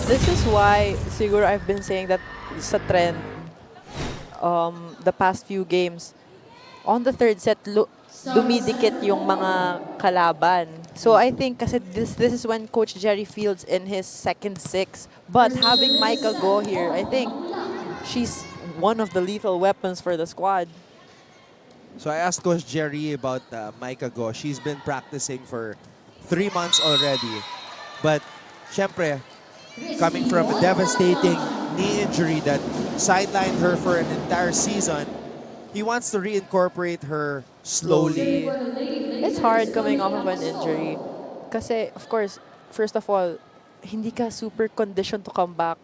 This is why siguro I've been saying that sa trend the past few games on the third set dumidikit yung mga kalaban. So I think kasi this is when Coach Jerry Fields in his second six. But having Micah go here, I think she's one of the lethal weapons for the squad. So I asked Coach Jerry about Micah Go. She's been practicing for 3 months already. But syempre, coming from a devastating knee injury that sidelined her for an entire season, he wants to reincorporate her slowly. It's hard coming off of an injury. Kasi, of course, first of all, hindi ka super conditioned to come back.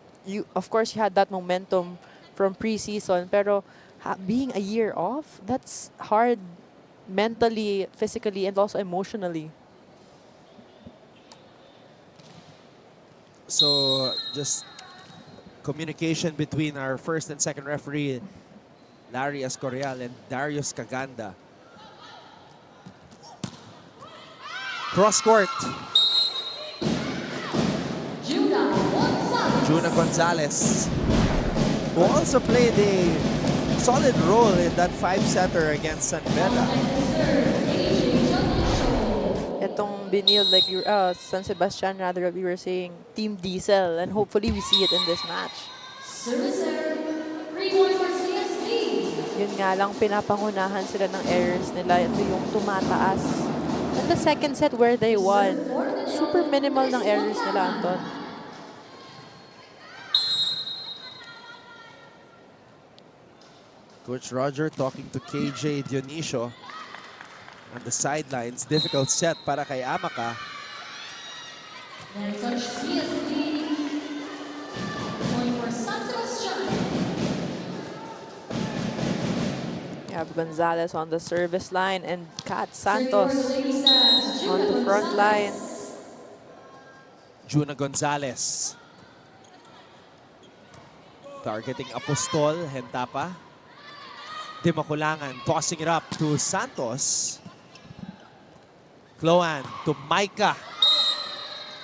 Of course, you had that momentum from preseason, pero being a year off, that's hard mentally, physically, and also emotionally. So just communication between our first and second referee, Larry Escorial and Darius Caganda. Cross court. Juna Gonzalez, who also played a solid role in that 5-setter against San Beda. Itong Benilde, like San Sebastian, rather, we were saying Team Diesel, and hopefully we see it in this match. Yun nga lang, pinapangunahan sila ng errors nila. Ito yung tumataas. And the second set where they won, super minimal ng errors nila, Anton. Coach Roger talking to KJ Dionisio on the sidelines. Difficult set para kay Amaka. You have Gonzalez on the service line and Kat Santos on the front line. Juna Gonzalez. Targeting Apostol, Hentapa. Dimakulangan, tossing it up to Santos. Cloan to Micah.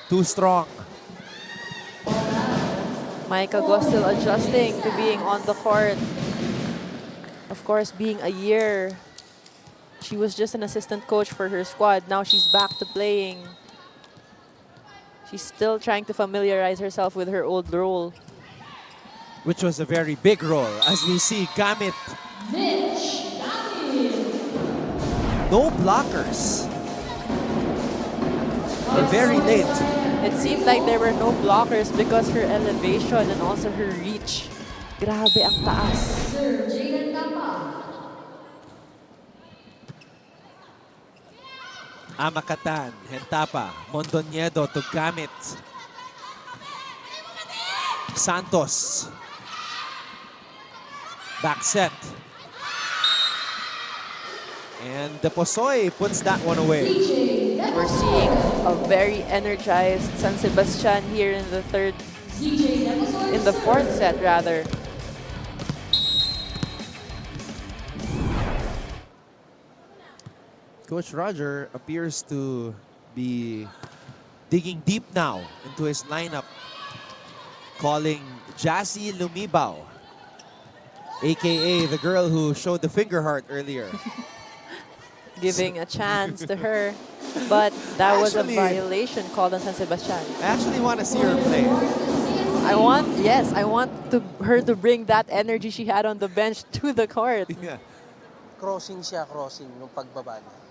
Too strong. Micah Go still adjusting to being on the court. Of course, being a year, she was just an assistant coach for her squad. Now she's back to playing. She's still trying to familiarize herself with her old role. Which was a very big role. As we see, Gamit. No blockers. Or very late. It seemed like there were no blockers because her elevation and also her reach. Grabe ang taas. Amakatan, Hentapa, Mondoñedo to Gamit. Santos. Back set. And the Posoy puts that one away. We're seeing a very energized San Sebastian here in the fourth set rather. Coach Roger appears to be digging deep now into his lineup, calling Jassy Lumibao, aka the girl who showed the finger heart earlier. Giving a chance to her, but that was a violation called on San Sebastian. I actually want to see her play. I want her to bring that energy she had on the bench to the court. Yeah. Crossing nung pagbaba niya.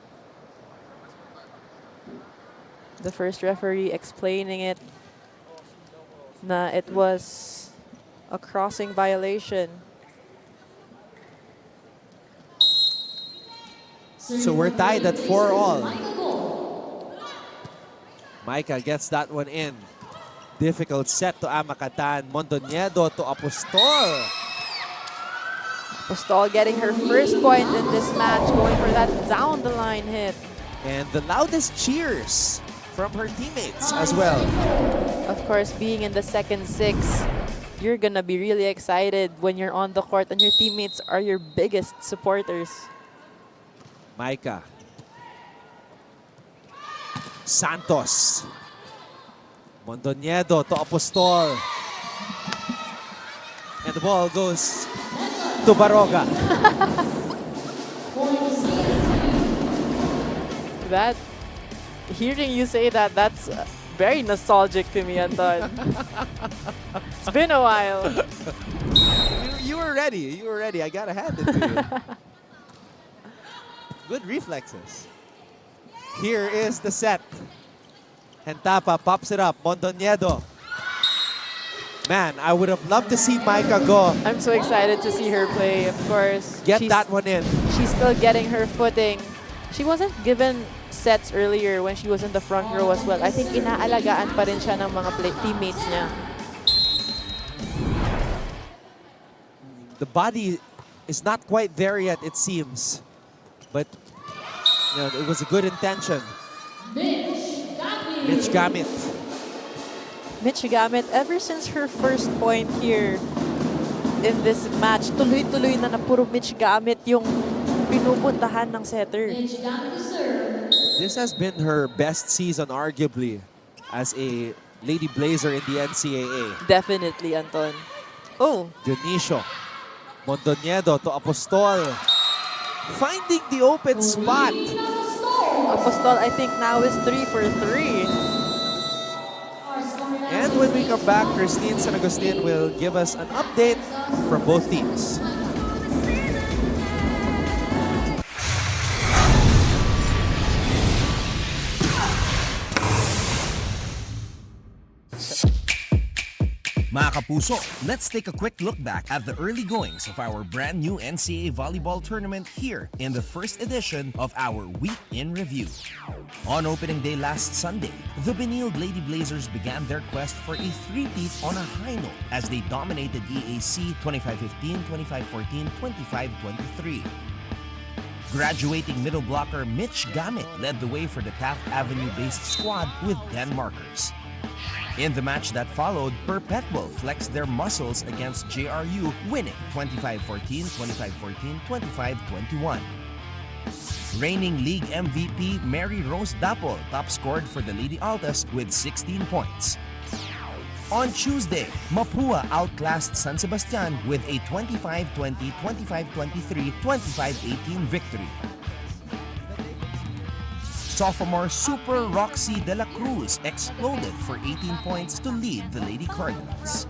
The first referee explaining it na it was a crossing violation. So we're tied at 4-all. Micah gets that one in. Difficult set to Amakatan. Mondoñedo to Apostol. Apostol getting her first point in this match, going for that down the line hit. And the loudest cheers from her teammates as well. Of course, being in the second six, you're gonna be really excited when you're on the court and your teammates are your biggest supporters. Micah. Santos. Mondoñedo to Apostol. And the ball goes to Baroga. Hearing you say that, that's very nostalgic to me, Anton. It's been a while. You were ready. You were ready. I gotta hand it to you. Good reflexes. Here is the set. And Tapa pops it up. Mondoñedo. Man, I would have loved to see Micah go. I'm so excited to see her play, of course. Get that one in. She's still getting her footing. She wasn't given sets earlier when she was in the front row as well. I think inaalagaan pa rin siya ng mga teammates niya. The body is not quite there yet, it seems. But you know, it was a good intention. Mitch Gamit. Mitch Gamit, ever since her first point here in this match, tuloy-tuloy na puro Mitch Gamit yung pinupuntahan ng setter. This has been her best season, arguably, as a Lady Blazer in the NCAA. Definitely, Anton. Oh, Dionisio. Mondoñedo to Apostol. Finding the open spot. Apostol, I think now is 3 for 3. And when we come back, Christine San Agustin will give us an update from both teams. Mga kapuso, let's take a quick look back at the early goings of our brand new NCAA volleyball tournament here in the first edition of our Week in Review. On opening day last Sunday, the Benilde Lady Blazers began their quest for a three-peat on a high note as they dominated EAC 25-15, 25-14, 25-23. Graduating middle blocker Mitch Gamit led the way for the Taft Avenue-based squad with 10 markers. In the match that followed, Perpetual flexed their muscles against JRU, winning 25-14, 25-14, 25-21. Reigning league MVP Mary Rose Dapol top scored for the Lady Altas with 16 points. On Tuesday, Mapua outclassed San Sebastian with a 25-20, 25-23, 25-18 victory. Sophomore Super Roxy De La Cruz exploded for 18 points to lead the Lady Cardinals.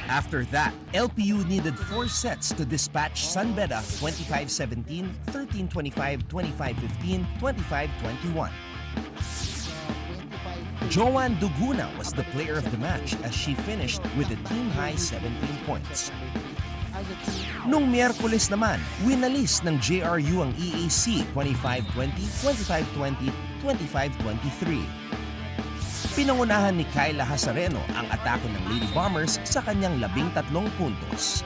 After that, LPU needed 4 sets to dispatch San Beda 25-17, 13-25, 25-15, 25-21. Joanne Duguna was the player of the match as she finished with a team-high 17 points. Nung Miyerkules naman, winalis ng JRU ang EAC 25-20, 25-20, 25-23. Pinangunahan ni Kyla Hasareno ang atake ng Lady Bombers sa kanyang 13 puntos.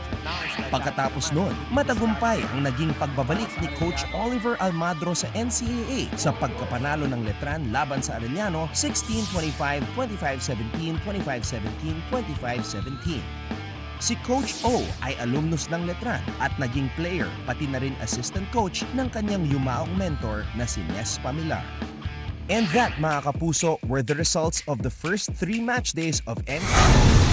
Pagkatapos nun, matagumpay ang naging pagbabalik ni Coach Oliver Almadro sa NCAA sa pagkapanalo ng Letran laban sa Arellano 16-25, 25-17, 25-17, 25-17. Si Coach O ay alumnus ng Letran at naging player pati na rin assistant coach ng kanyang yumaong mentor na si Nes Pamilar. And that, mga kapuso, were the results of the first 3 match days of NCAA.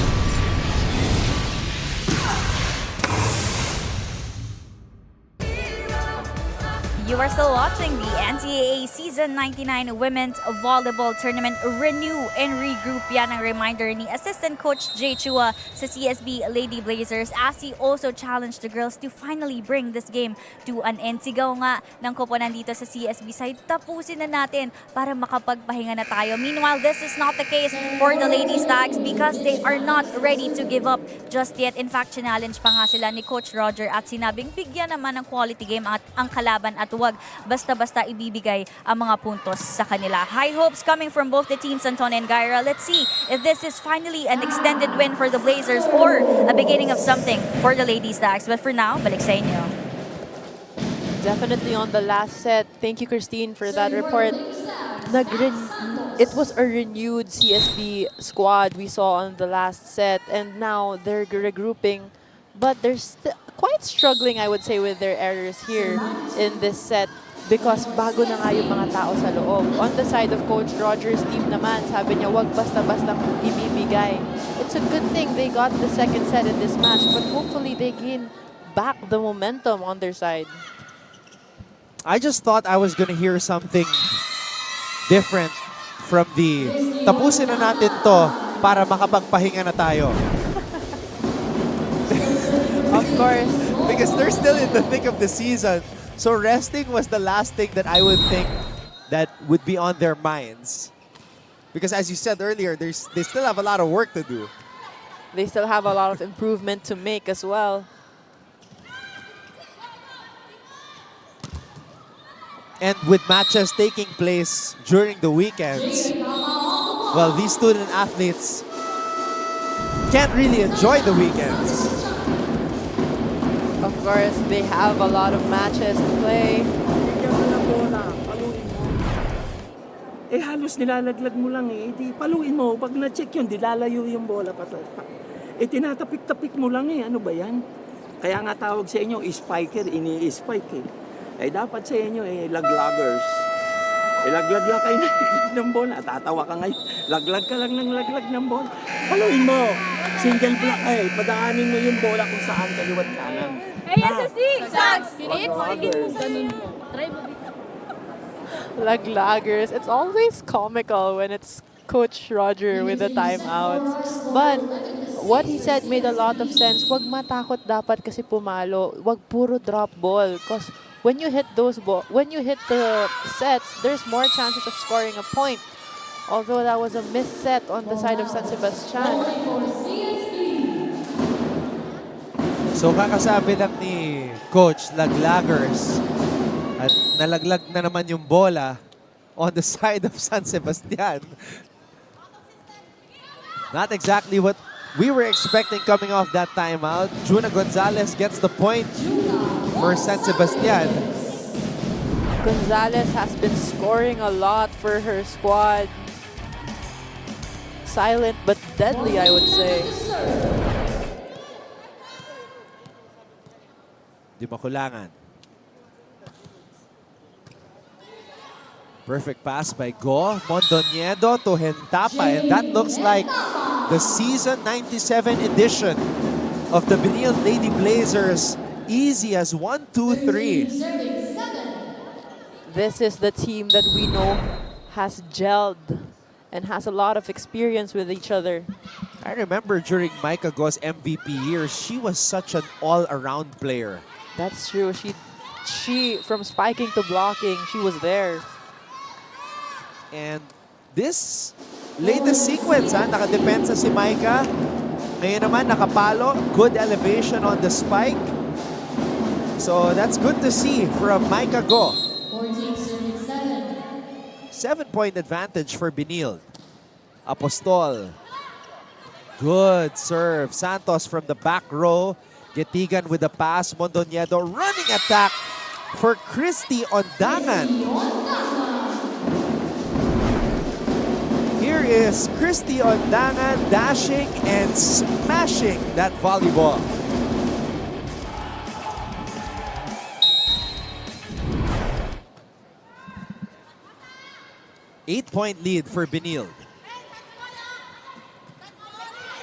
You are still watching the NCAA Season 99 Women's Volleyball Tournament Renew and Regroup. Yan ang reminder ni Assistant Coach Jay Chua sa CSB Lady Blazers as he also challenged the girls to finally bring this game to an end. Sigaw nga ng koponan dito sa CSB side, tapusin na natin para makapagpahinga na tayo. Meanwhile, this is not the case for the Lady Stags because they are not ready to give up just yet. In fact, challenge pa nga sila ni Coach Roger at sinabing bigyan naman ng quality game at ang kalaban at huwag basta-basta ibibigay ang mga puntos sa kanila. High hopes coming from both the teams, Anton and Gyra. Let's see if this is finally an extended win for the Blazers or a beginning of something for the Lady Stags. But for now, balik sa inyo. definitely on the last set. Thank you, Christine, for that report. It was a renewed CSB squad we saw on the last set, and now they're regrouping. But they're quite struggling, I would say, with their errors here in this set. because bago na nga yung mga tao sa loob. On the side of Coach Roger's team naman, sabi niya, wag basta-basta ibibigay. It's a good thing they got the second set in this match, but hopefully they gain back the momentum on their side. I just thought I was gonna hear something different from the tapusin na natin to para makapagpahinga na tayo. Of course, Because they're still in the thick of the season. So resting was the last thing that I would think that would be on their minds. Because as you said earlier, they still have a lot of work to do. they still have a lot of improvement to make as well. And with matches taking place during the weekends, well, these student athletes can't really enjoy the weekends. Of course, they have a lot of matches to play. Bigyan mo ng bola, paluin mo. Eh halos nilalaglag mo lang eh. Di paluin mo. Pag na-check yun, di lalayo yung bola. Eh tinatapik-tapik mo lang eh. Ano ba yan? Kaya nga tawag sa inyo, spiker, ini-spike eh. Eh dapat sa inyo eh, laglaggers. Eh laglag lang kayo ng bola. Tatawa ka ngayon. Laglag ka lang ng laglag ng bola. Paluin mo. Single block eh. Padaanin mo yung bola kung saan kaliwat kanan. Hey, SSC! Sags! Laglaggers. Laglaggers. It's always comical when it's Coach Roger with the timeouts. But what he said made a lot of sense. Wag matakot dapat kasi pumalo. Wag puro drop ball. Because when you hit the sets, there's more chances of scoring a point. Although that was a missed set on the side of San Sebastian. So kakasabi lang ni Coach, laglaggers. At nalaglag na naman yung bola on the side of San Sebastian. Not exactly what we were expecting coming off that timeout. Juna Gonzalez gets the point for San Sebastian. Gonzalez has been scoring a lot for her squad. Silent but deadly, I would say. Di makulangan. Perfect pass by Go. Mondoñedo to Hentapa. And that looks like the season 97 edition of the Benilde Lady Blazers. Easy as 1, 2, 3. This is the team that we know has gelled and has a lot of experience with each other. I remember during Micah Go's MVP years, she was such an all-around player. That's true. She from spiking to blocking, she was there. And this latest sequence, nakadepensa si Micah. Ngayon naman, nakapalo. Good elevation on the spike. So that's good to see from Micah Go. 7-point advantage for Benilde. Apostol. Good serve. Santos from the back row. Getigan with the pass. Mondoñedo running attack for Christy Ondangan. Here is Christy Ondangan dashing and smashing that volleyball. Eight-point lead for Benilde.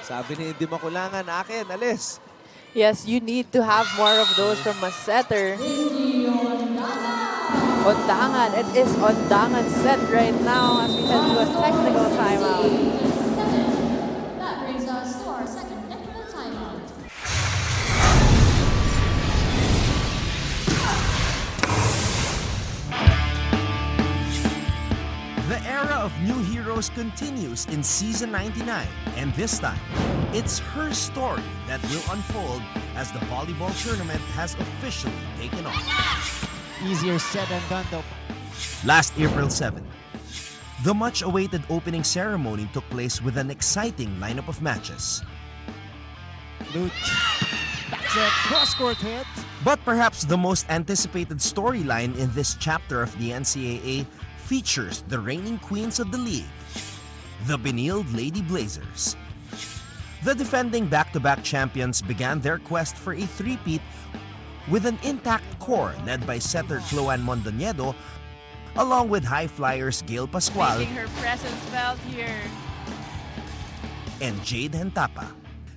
Sabi ni Hindi Makulangan, akin, alis. Yes, you need to have more of those from a setter. Ondangan. It is Ondangan's set right now as we head to a technical timeout. That brings us to our second technical timeout. The era of new heroes continues in season 99, and this time, it's her story that will unfold as the volleyball tournament has officially taken off. Easier said than done though. Last April 7, the much-awaited opening ceremony took place with an exciting lineup of matches. Luch. That's a cross-court hit. But perhaps the most anticipated storyline in this chapter of the NCAA features the reigning queens of the league, the Benilde Lady Blazers. The defending back-to-back champions began their quest for a three-peat with an intact core led by setter Chloan Mondoñedo, along with high flyers Gail Pascual Making her presence felt here. and Jade Hentapa.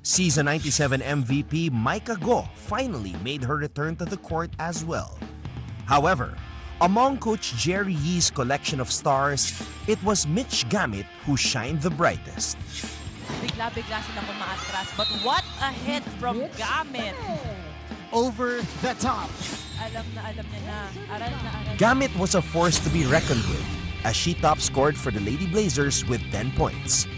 Season 97 MVP Micah Go finally made her return to the court as well. However, among Coach Jerry Yee's collection of stars, it was Mitch Gamit who shined the brightest. Bigla-bigla silang umaatras. But what a hit from Gamit. Over the top. Alam niya na. Aral na aral. Gamit was a force to be reckoned with as she top scored for the Lady Blazers with 10 points.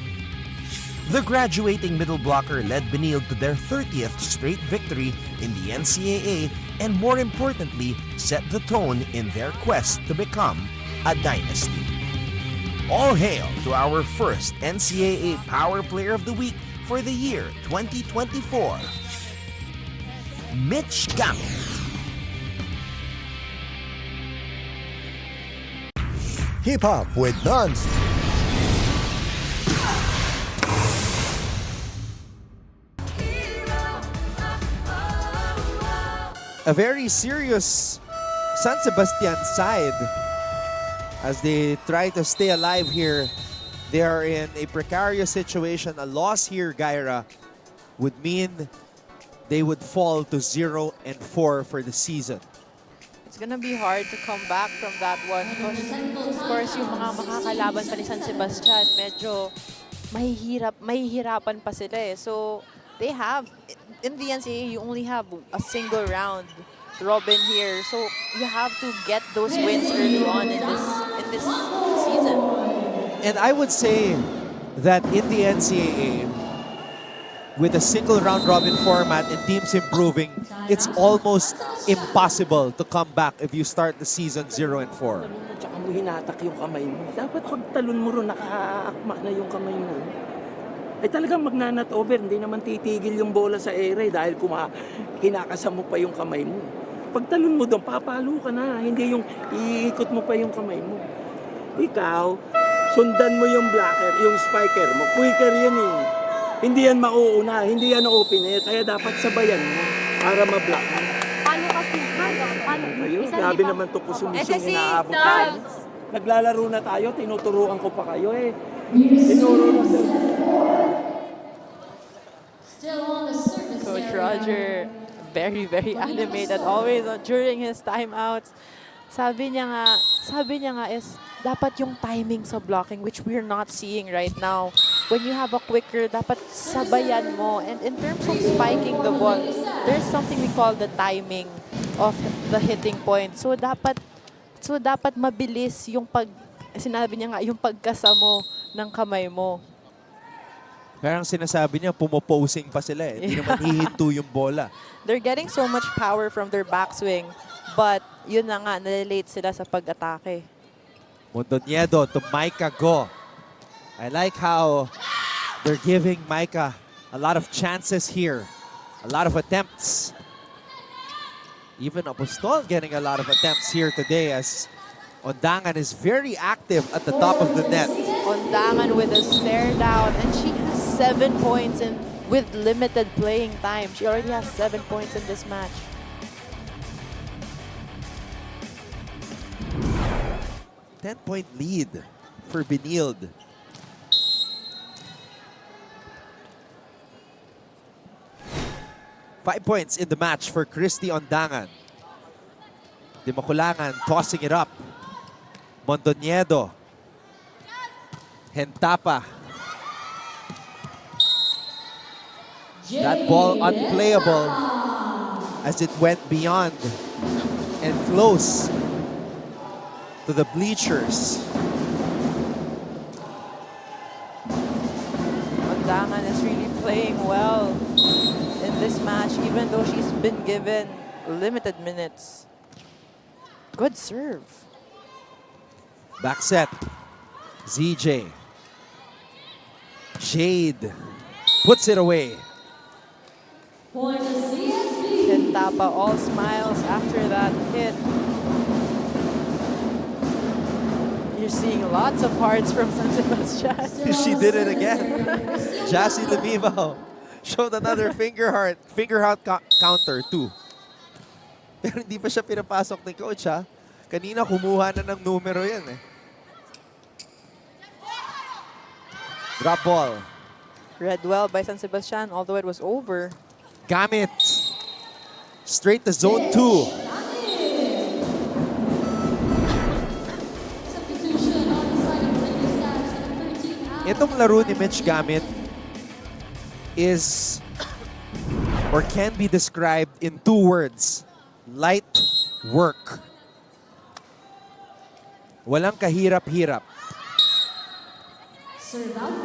The graduating middle blocker led Benilde to their 30th straight victory in the NCAA and more importantly, set the tone in their quest to become a dynasty. All hail to our first NCAA Power Player of the Week for the year 2024, Mitch Gamit. Hip Hop with Nons. A very serious San Sebastian side as they try to stay alive here. They are in a precarious situation. A loss here, Gaira, would mean they would fall to 0-4 for the season. It's gonna be hard to come back from that one because, of course, yung mga makakalaban pa ni San Sebastian, medyo mahihirapan pa sila eh. So, they have, in the NCAA, you only have a single round robin here. So, you have to get those wins early on in this season. And I would say that in the NCAA, with a single round robin format and teams improving, it's almost impossible to come back if you start the season 0-4. Tsaka mo hinatak yung kamay mo. Dapat pag talon mo ron, nakaakma na yung kamay mo. Ay talagang magnanat over, hindi naman titigil yung bola sa ere dahil kinakasam mo pa yung kamay mo. Pag talon mo doon, papalo ka na, hindi yung iikot mo pa yung kamay mo. Ikaw, sundan mo yung blocker, yung spiker mo. Quicker yun eh. Hindi yan mauuna, hindi yan opener, kaya dapat sabayan mo para ma-block mo. Paano kasi? Paano? Kayo, grabe naman ito kusumisong inaabot tayo. Naglalaro na tayo, tinuturuan ko pa kayo eh. Tinuro na sila. Still on the surface Coach area. Roger, very, very animated always during his timeouts. Sabi niya nga is dapat yung timing sa blocking, which we're not seeing right now. When you have a quicker, dapat sabayan mo. And in terms of spiking the ball, there's something we call the timing of the hitting point. So dapat mabilis yung sinabi niya nga, yung pagkasa mo ng kamay mo. Parang sinasabi niya, pumoposing pa sila eh. Hindi naman hihinto yung bola. They're getting so much power from their backswing, but yun na nga, nalilate sila sa pag-atake. Mondoñedo to Micah Go. I like how they're giving Micah a lot of chances here. A lot of attempts. Even Apostol getting a lot of attempts here today as Ondangan is very active at the top of the net. Ondangan with a stare down, and she has 7 points with limited playing time. She already has 7 points in this match. Ten-point lead for Benilde. Five points in the match for Christy Ondangan. Di Makulangan tossing it up. Mondoñedo. Hentapa. That ball unplayable as it went beyond and close to the bleachers. Ondangan is really playing well in this match, even though she's been given limited minutes. Good serve. Back set. ZJ. Jade puts it away. Point to CSB. Hentapa all smiles after that hit. You're seeing lots of hearts from San Sebastian. She did it again. Jassy Lemivo showed another finger heart counter too. Pero hindi pa siya pinapasok ni coach, ha? Kanina kumuha na ng numero yan, eh. Drop ball. Read well by San Sebastian, although it was over. Gamit. Straight to zone 2. Substitution on the side of Benilde Stars at 13 out. Itong laro ni Mitch Gamit is or can be described in 2 words. Light work. Walang kahirap-hirap. Serve out.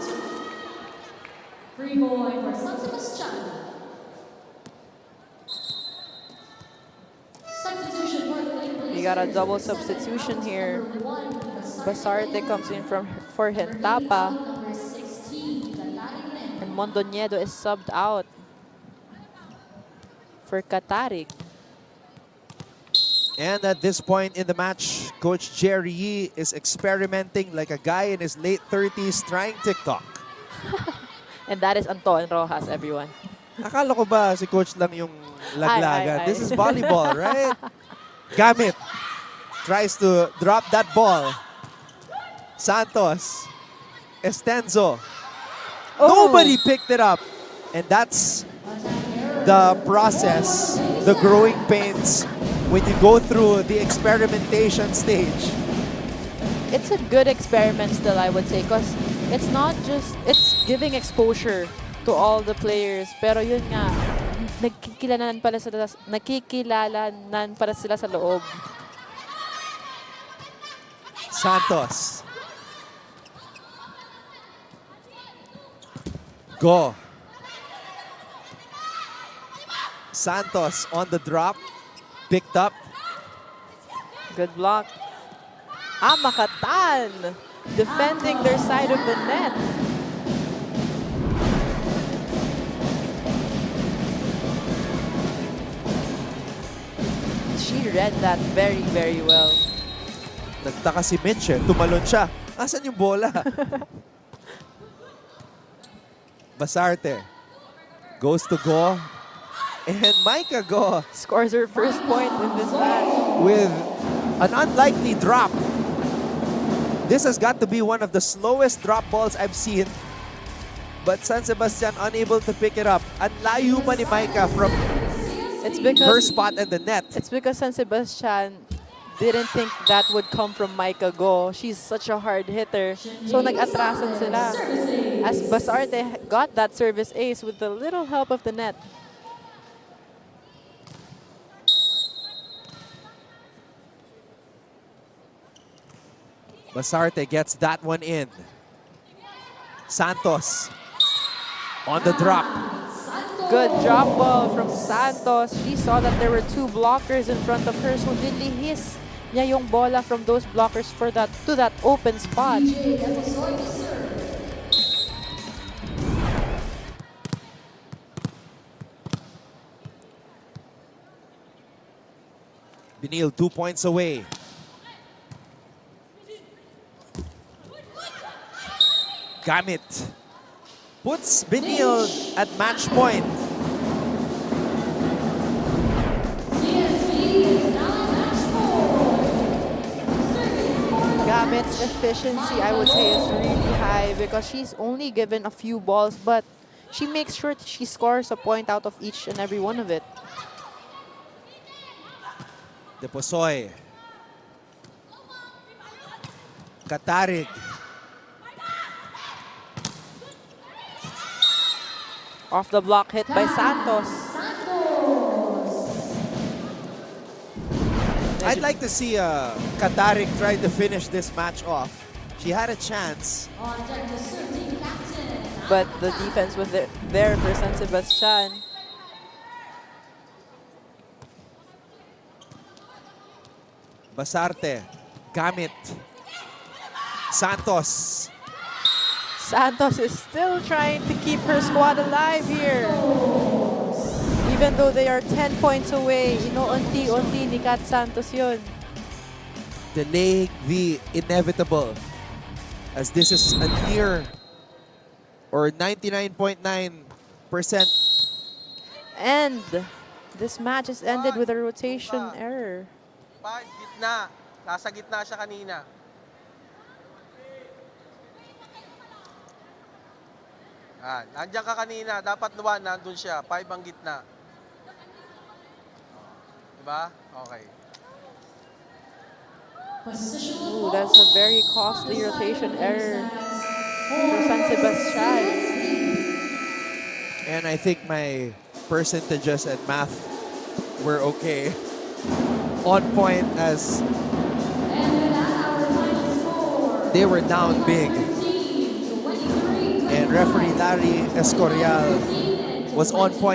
Free boy for San Sebastian. Substitution for Benilde. We got a double substitution here. Basarte comes in for Hentapa. Number 16, Katarin. And Mondoñedo is subbed out for Katarig. And at this point in the match, Coach Jerry Yee is experimenting like a guy in his late 30s trying TikTok. And that is Anton Rojas, everyone. Akala ko ba si Coach lang yung laglagan? Ay. This is volleyball, right? Gamit tries to drop that ball. Santos. Estenzo. Oh. Nobody picked it up. And that's the process, the growing pains when you go through the experimentation stage. It's a good experiment still, I would say, because it's not just, it's giving exposure to all the players. Pero yun nga, nakikilalanan pala sila sa loob. Santos. Go. Santos on the drop. Picked up. Good block. Makatan defending their side of the net. She read that very, very well. Nagtaka si Mitch, eh. Tumalon siya. Asan yung bola? Basarte goes to Go. And Micah Go Scores her first point in this match. with an unlikely drop. This has got to be one of the slowest drop balls I've seen. But San Sebastian unable to pick it up. Ang layo pa ni Micah from It's her because spot in the net. It's because San Sebastian didn't think that would come from Micah Go. She's such a hard hitter. So nag-atrasan sila. As Basarte got that service ace with the little help of the net. Basarte gets that one in. Santos on the drop. Good drop ball from Santos. She saw that there were 2 blockers in front of her, so nilihis niya yung bola from those blockers for that to that open spot. Benilde 2 points away. Gamit puts Benilde at match point. Gamit's efficiency, I would say, is really high because she's only given a few balls, but she makes sure that she scores a point out of each and every one of it. Deposoy. Katarig. Off the block hit by Santos. I'd like to see Katarig try to finish this match off. She had a chance. But the defense was there for San Sebastian. Basarte. Gamit. Santos. Santos is still trying to keep her squad alive here. Even though they are 10 points away, unti-unti ni Kat Santos yun. Delaying the inevitable, as this is a near or 99.9%. And This match is ended with a rotation error. 5, gitna. Nasa gitna siya kanina. Nandiyan ka kanina. Dapat 1, nandun siya. 5 ang gitna. Diba? Okay. Ooh, that's a very costly rotation error for San Sebastian. And I think my percentages and math were okay. On point as they were down big. And referee Larry Escorial was on point